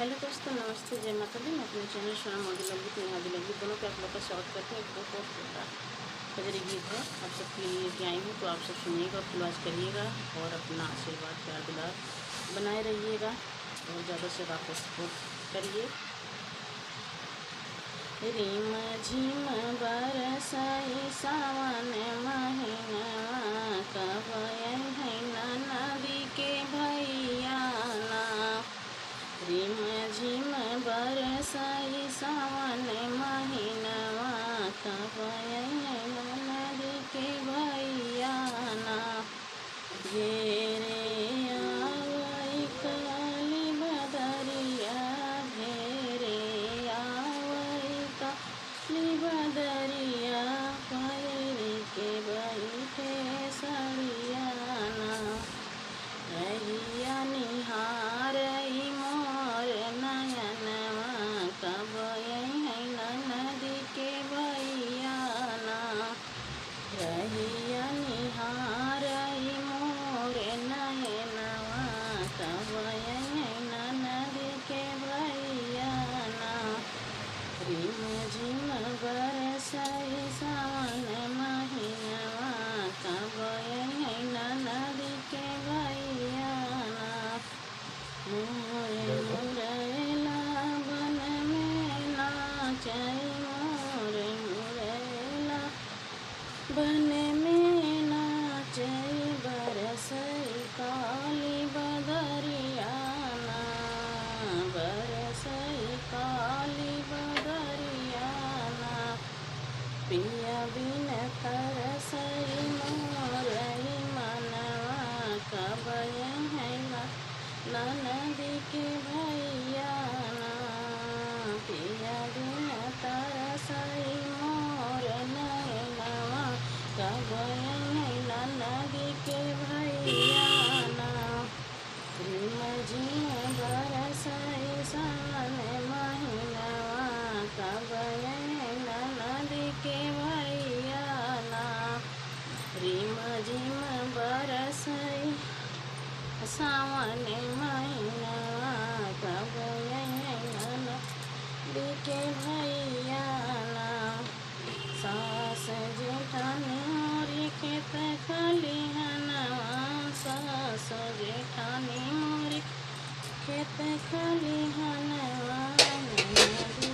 Hello दोस्तों, नमस्ते, जय माता दी। मैं अपने चैनल सोना मोदी लगी तो यहाँ लगी दोनों पे आप लोग का स्वागत करते हैं। एक बहुत छोटा कजरी गीत है आप सबके लिए लेके आई हूँ, तो आप सब सुनिएगा, फुलवाज करिएगा और अपना आशीर्वाद प्यार दुलार बनाए रहिएगा और ज़्यादा से ज़्यादा आपको सपोर्ट करिए। रिम झिम बरसाई सावन महीना कब है नदी के भैया ना। रिम झिम बरसाई सावन महीनवा कब नदी के भैया ना। घेरे आवई काली बदरिया, घेरे आवई काली बदरिया, पैर के बैठे सड़िया ना। रहिया निहारई मोर नयनवा कब है नदी के भैया ना। रहिया निहारई मोर नयनवा कब है नदी के भैया ना। रिम झिम बरसाई सावन महीनवा कब है नदी के भैया ना। मोर मुरैला बन में नाचई, मोर मुरैला बन में नाचई, बरसई काली बदरिया ना। बरसई काली बदरिया ना। पिया बिन तरसई मोरई मनवा कब है नदी के भैया ना। पिया बिन तरसई मोर नयनवा कब है नदी के भैया ना। रिम झिम बरसाई सावन महीनवा कब है नदी के भैया ना। रिम झिम बरसाई सावन महीनवा कब है नदी के भैया ना। सास जेठानी मोरी खेत खलिहनवा, सास जेठानी मोरी खेत खलिहनवा, नदी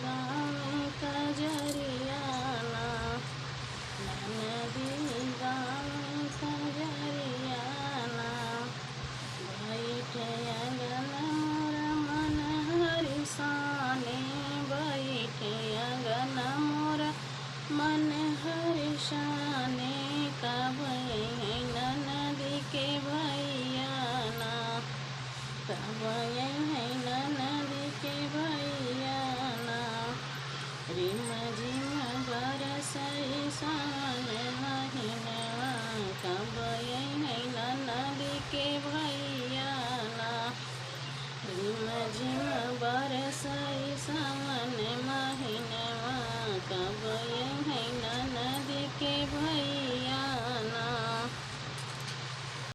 गाँव कजरिया ना। नदी गाँव कजरिया ना। बैठे अगन मोर मन हरिसाने, बैठे अगन मोर मन हरिसाने कब है नदी के भैया ना। कब है नदी के भैया ना। रिम झिम बरसाई सा